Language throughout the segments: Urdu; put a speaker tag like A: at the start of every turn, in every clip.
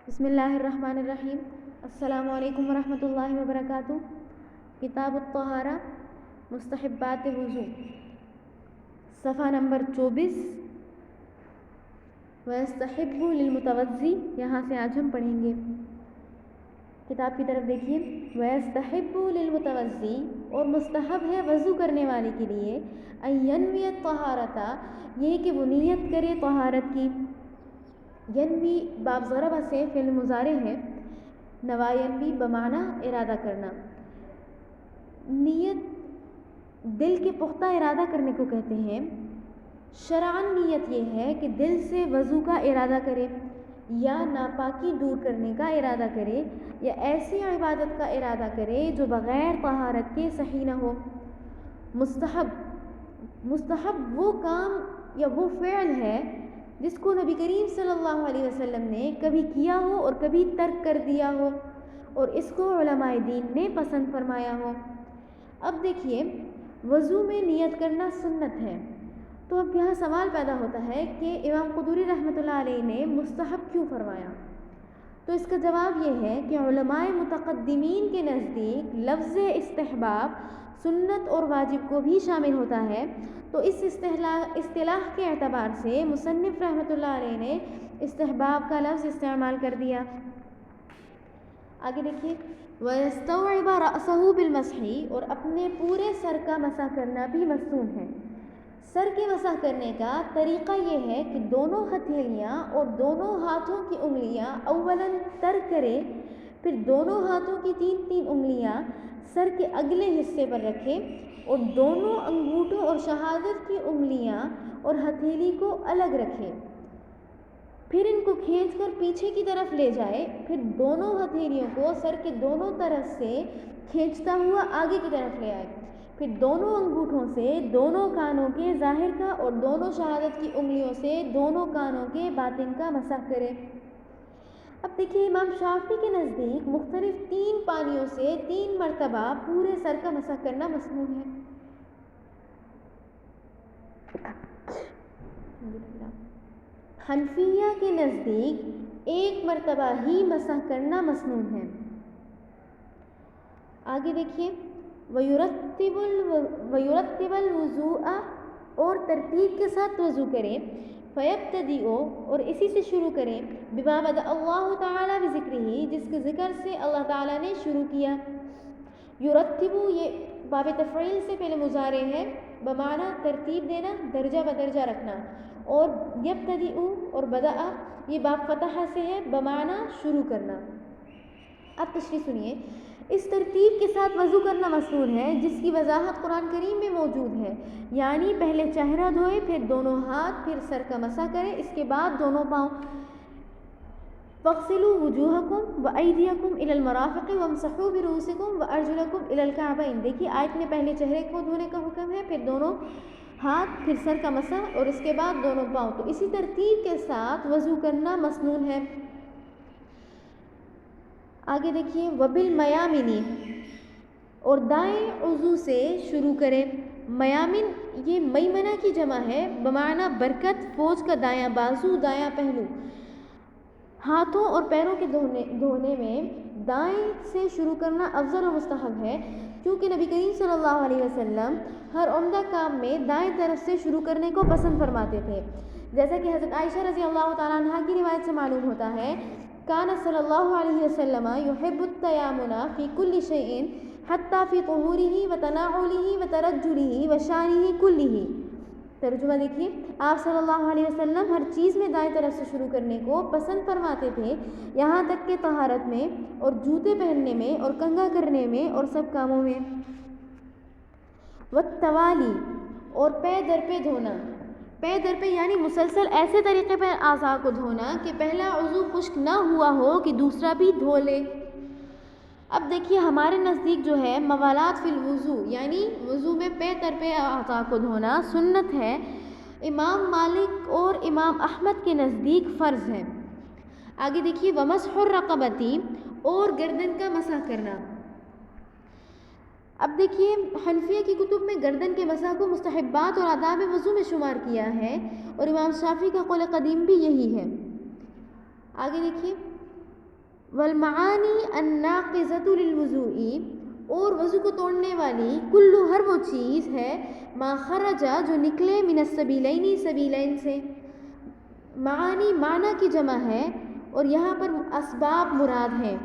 A: بسم اللہ الرحمن الرحیم۔ السلام علیکم ورحمۃ اللہ وبرکاتہ۔ کتاب الطہارہ مستحبات وضو، صفحہ نمبر 24۔ وَيَسْتَحِبُّ لِلْمُتَوَضِّئِ، یہاں سے آج ہم پڑھیں گے۔ کتاب کی طرف دیکھیے۔ وَيَسْتَحِبُّ لِلْمُتَوَضِّئِ، اور مستحب ہے وضو کرنے والے کے لیے، أَن يَنْوِيَ الطَّهَارَةَ، یہ کہ وہ نیت کرے طہارت کی۔ ینوی باب ضرب سے فعل مضارع ہے، نوا ینوی بمعنی ارادہ کرنا۔ نیت دل کے پختہ ارادہ کرنے کو کہتے ہیں۔ شرعاً نیت یہ ہے کہ دل سے وضو کا ارادہ کرے، یا ناپاکی دور کرنے کا ارادہ کرے، یا ایسی عبادت کا ارادہ کرے جو بغیر طہارت کے صحیح نہ ہو۔ مستحب وہ کام یا وہ فعل ہے جس کو نبی کریم صلی اللہ علیہ وسلم نے کبھی کیا ہو اور کبھی ترک کر دیا ہو، اور اس کو علماء دین نے پسند فرمایا ہو۔ اب دیکھیے، وضو میں نیت کرنا سنت ہے، تو اب یہاں سوال پیدا ہوتا ہے کہ امام قدوری رحمۃ اللہ علیہ نے مستحب کیوں فرمایا؟ تو اس کا جواب یہ ہے کہ علماء متقدمین کے نزدیک لفظ استحباب سنت اور واجب کو بھی شامل ہوتا ہے، تو اس اصطلاح کے اعتبار سے مصنف رحمۃ اللہ علیہ نے استحباب کا لفظ استعمال کر دیا۔ آگے دیکھیے، وَيَسْتَوْعِبَ رَأْسَهُ بِالْمَسْحِ، اور اپنے پورے سر کا مسح کرنا بھی مسنون ہے۔ سر کے مسح کرنے کا طریقہ یہ ہے کہ دونوں ہتھیلیاں اور دونوں ہاتھوں کی انگلیاں اولاً تر کرے، پھر دونوں ہاتھوں کی 3 انگلیاں سر کے اگلے حصے پر رکھے، اور دونوں انگوٹھوں اور شہادت کی انگلیاں اور ہتھیلی کو الگ رکھے، پھر ان کو کھینچ کر پیچھے کی طرف لے جائے، پھر دونوں ہتھیلیوں کو سر کے دونوں طرف سے کھینچتا ہوا آگے کی طرف لے آئے، پھر دونوں انگوٹھوں سے دونوں کانوں کے ظاہر کا اور دونوں شہادت کی انگلیوں سے دونوں کانوں کے باطن کا مسح کرے۔ اب دیکھیے، امام شافعی کے نزدیک مختلف 3 پانیوں سے 3 مرتبہ پورے سر کا مسح کرنا مسنون ہے۔ حنفیہ کے نزدیک 1 مرتبہ ہی مسح کرنا مسنون ہے۔ آگے دیکھیے، وَيُرَتِّبَ الْوُضُوءَ، اور ترتیب کے ساتھ وضو کریں، فَيَبْتَدِئُ، اور اسی سے شروع کریں، بِمَا بَدَأَ اللَّهُ تَعَالَى بِذِكْرِهِ، جس کے ذکر سے اللہ تعالیٰ نے شروع کیا۔ یرتب یہ باب تفعیل سے فعل مضارع ہے، بمعنی ترتیب دینا، درجہ بدرجہ رکھنا، اور یبتدئ اور بدأ یہ باب فتح سے ہے، بمعنی شروع کرنا۔ اب تشریح سنیے۔ اس ترتیب کے ساتھ وضو کرنا مسنون ہے، جس کی وضاحت قرآن کریم میں موجود ہے، یعنی پہلے چہرہ دھوئے، پھر دونوں ہاتھ، پھر سر کا مسح کرے، اس کے بعد دونوں پاؤں۔ فَاغْسِلُوا وُجُوهَكُمْ وَأَيْدِيَكُمْ إِلَى الْمَرَافِقِ وَامْسَحُوا بِرُؤُوسِكُمْ وَأَرْجُلَكُمْ إِلَى الْكَعْبَيْنِ۔ دیکھیے، آیت میں پہلے چہرے کو دھونے کا حکم ہے، پھر دونوں ہاتھ، پھر سر کا مسح، اور اس کے بعد دونوں پاؤں، تو اسی ترتیب کے ساتھ وضو کرنا مسنون ہے۔ آگے دیکھیے، وَبِالْمَيَامِنِ، اور دائیں عضو سے شروع کریں۔ میامن یہ میمنہ کی جمع ہے، بمعنی برکت، فوج کا دایاں بازو، دایاں پہلو۔ ہاتھوں اور پیروں کے دھونے میں دائیں سے شروع کرنا افضل و مستحب ہے، کیونکہ نبی کریم صلی اللہ علیہ وسلم ہر عمدہ کام میں دائیں طرف سے شروع کرنے کو پسند فرماتے تھے، جیسا کہ حضرت عائشہ رضی اللہ تعالیٰ عنہ کی روایت سے معلوم ہوتا ہے، کان صلی اللہ علیہ وسلم یحب التیامن فی کل شیء حتی فی طہورہ وتناعلہ وترجلہ وشانہ کلہ۔ ترجمہ دیکھیے، آپ صلی اللہ علیہ وسلم ہر چیز میں دائیں طرف سے شروع کرنے کو پسند فرماتے تھے، یہاں تک کہ طہارت میں اور جوتے پہننے میں اور کنگھا کرنے میں اور سب کاموں میں۔ والتوالی، اور پے در پہ دھونا۔ پے در پہ یعنی مسلسل ایسے طریقے پر اعضاء کو دھونا کہ پہلا عضو خشک نہ ہوا ہو کہ دوسرا بھی دھو لے۔ اب دیکھیے، ہمارے نزدیک جو ہے موالات فی الوضو، یعنی وضو میں پے در پہ اعضاء کو دھونا سنت ہے، امام مالک اور امام احمد کے نزدیک فرض ہے۔ آگے دیکھیے، ومسح الرقبۃ، اور گردن کا مسح کرنا۔ اب دیکھیے، حنفیہ کی کتب میں گردن کے مسح کو مستحبات اور آداب وضو میں شمار کیا ہے، اور امام شافعی کا قول قدیم بھی یہی ہے۔ آگے دیکھیے، والمعانی الناقضۃ للوضوء، اور وضو کو توڑنے والی کلو ہر وہ چیز ہے ما خرجا جو نکلے من السبیلین سبیلین سے. معانی معنی کی جمع ہے اور یہاں پر اسباب مراد ہیں.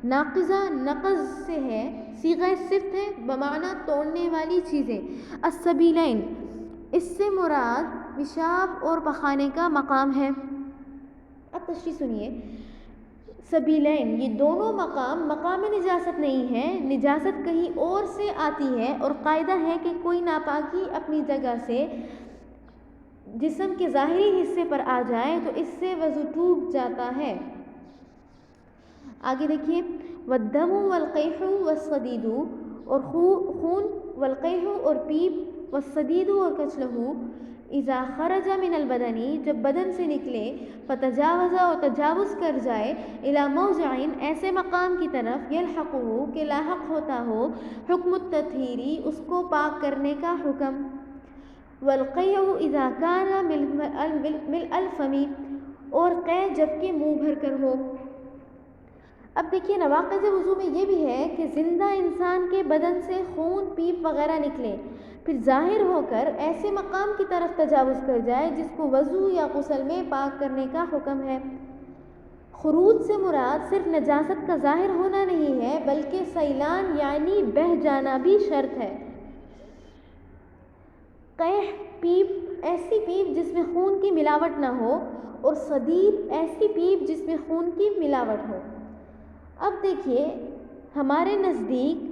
A: ناقضہ نقض سے ہے، صیغہ صفت ہے بمعنی توڑنے والی چیزیں. السبیلین اس سے مراد پیشاب اور پخانے کا مقام ہے. اب تشریح سنیے. سبیلین یہ دونوں مقام نجاست نہیں ہے، نجاست کہیں اور سے آتی ہے، اور قاعدہ ہے کہ کوئی ناپاکی اپنی جگہ سے جسم کے ظاہری حصے پر آ جائے تو اس سے وضو ٹوٹ جاتا ہے. آگے دیکھیے. والدم والقیح والصدید، اور خون، والقیح اور پیپ، والصدید اور کچلہو، اذا خرج من البدنی جب بدن سے نکلے، فتجاوز اور تجاوز کر جائے، الی موضع ایسے مقام کی طرف، یلحقہ کہ لاحق ہوتا ہو، حکم التطہیری اس کو پاک کرنے کا حکم. والقیع اذا کان ملء الفم، اور قیع جب کہ منہ بھر کر ہو. اب دیکھیے نواقض وضو میں یہ بھی ہے کہ زندہ انسان کے بدن سے خون، پیپ وغیرہ نکلے، پھر ظاہر ہو کر ایسے مقام کی طرف تجاوز کر جائے جس کو وضو یا غسل میں پاک کرنے کا حکم ہے. خروج سے مراد صرف نجاست کا ظاہر ہونا نہیں ہے بلکہ سیلان یعنی بہہ جانا بھی شرط ہے. قیح پیپ ایسی پیپ جس میں خون کی ملاوٹ نہ ہو، اور صدید ایسی پیپ جس میں خون کی ملاوٹ ہو. اب دیکھیے ہمارے نزدیک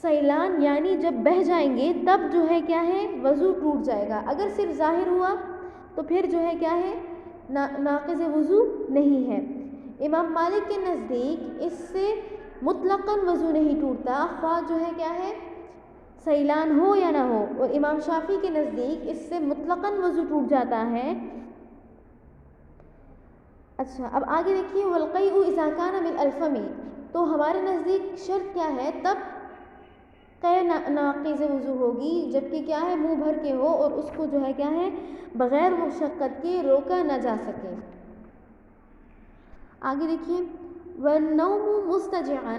A: سیلان یعنی جب بہہ جائیں گے تب جو ہے کیا ہے وضو ٹوٹ جائے گا. اگر صرف ظاہر ہوا تو پھر جو ہے کیا ہے ناقض وضو نہیں ہے. امام مالک کے نزدیک اس سے مطلقاً وضو نہیں ٹوٹتا، خواہ جو ہے کیا ہے سیلان ہو یا نہ ہو. اور امام شافعی کے نزدیک اس سے مطلقاً وضو ٹوٹ جاتا ہے. اچھا اب آگے دیکھیے. والقیء اذا کان من الفم، تو ہمارے نزدیک شرط کیا ہے تب قیع ناقض وضو ہوگی جبکہ کیا ہے منہ بھر کے ہو اور اس کو جو ہے کیا ہے بغیر مشقت کے روکا نہ جا سکے. آگے دیکھیے. والنوم مستجعا،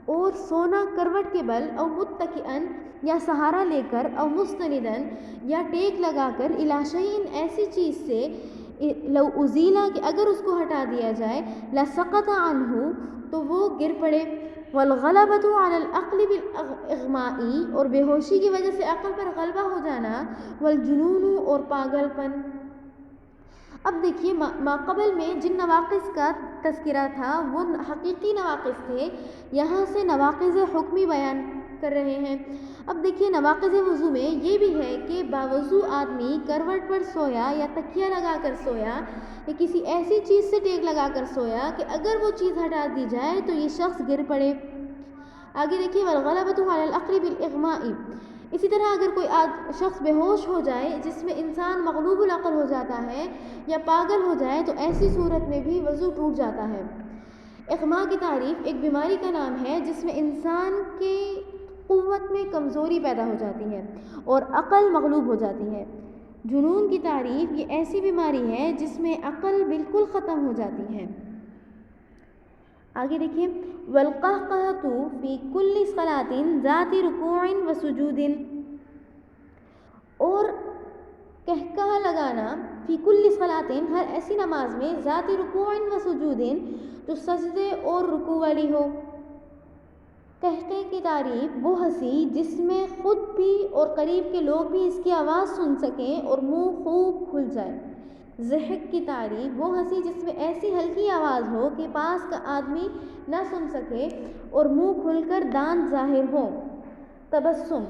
A: اور سونا کروٹ کے بل، او متکئا یا سہارا لے کر، او مستندن یا ٹیک لگا کر، الی شیء ایسی چیز سے، لو ازیلا کہ اگر اس کو ہٹا دیا جائے، لسقط عنہ تو وہ گر پڑے. والغلبۃ علی العقل بالاغماء، اور بے ہوشی کی وجہ سے عقل پر غلبہ ہو جانا، والجنون اور پاگل پن. اب دیکھیے ماقبل میں جن نواقص کا تذکرہ تھا وہ حقیقی نواقص تھے، یہاں سے نواقض حکمی بیان کر رہے ہیں. اب دیکھیے نواقض وضو میں یہ بھی ہے کہ باوضو آدمی کروٹ پر سویا یا تکیہ لگا کر سویا یا کسی ایسی چیز سے ٹیک لگا کر سویا کہ اگر وہ چیز ہٹا دی جائے تو یہ شخص گر پڑے. آگے دیکھیے. والغلبۃ علی العقل بالاغماء، اسی طرح اگر کوئی شخص بے ہوش ہو جائے جس میں انسان مغلوب العقل ہو جاتا ہے یا پاگل ہو جائے تو ایسی صورت میں بھی وضو ٹوٹ جاتا ہے. اغماء کی تعریف ایک بیماری کا نام ہے جس میں انسان کے قوت میں کمزوری پیدا ہو جاتی ہے اور عقل مغلوب ہو جاتی ہے. جنون کی تعریف یہ ایسی بیماری ہے جس میں عقل بالکل ختم ہو جاتی ہے. آگے دیکھیے. والقہقہۃ فی کل صلاۃ ذات رکوع و سجود، اور کہکہا لگانا فی کل صلاۃ ہر ایسی نماز میں ذات رکوع و سجود جو سجدے اور رکوع والی ہو. کہکہے کی تعریف وہ ہنسی جس میں خود بھی اور قریب کے لوگ بھی اس کی آواز سن سکیں اور منہ خوب کھل جائے. ضحک کی تعریف وہ ہنسی جس میں ایسی ہلکی آواز ہو کہ پاس کا آدمی نہ سن سکے اور منہ کھل کر دانت ظاہر ہو. تبسم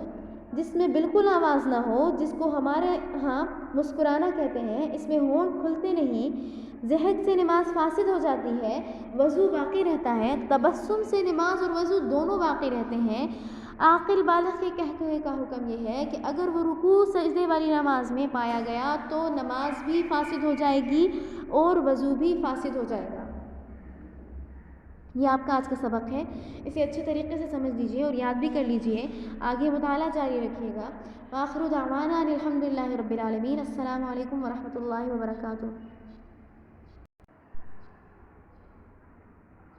A: جس میں بالکل آواز نہ ہو، جس کو ہمارے ہاں مسکرانا کہتے ہیں، اس میں ہونٹ کھلتے نہیں. ضحک سے نماز فاسد ہو جاتی ہے، وضو باقی رہتا ہے. تبسم سے نماز اور وضو دونوں باقی رہتے ہیں. عاقل بالغ کے کہکہے کا حکم یہ ہے کہ اگر وہ رکوع سجدے والی نماز میں پایا گیا تو نماز بھی فاسد ہو جائے گی اور وضو بھی فاسد ہو جائے گا. یہ آپ کا آج کا سبق ہے، اسے اچھے طریقے سے سمجھ لیجئے اور یاد بھی کر لیجئے. آگے مطالعہ جاری رکھیے گا. وآخر دعوانا الحمدللہ رب العالمین. السلام علیکم ورحمۃ اللہ وبرکاتہ.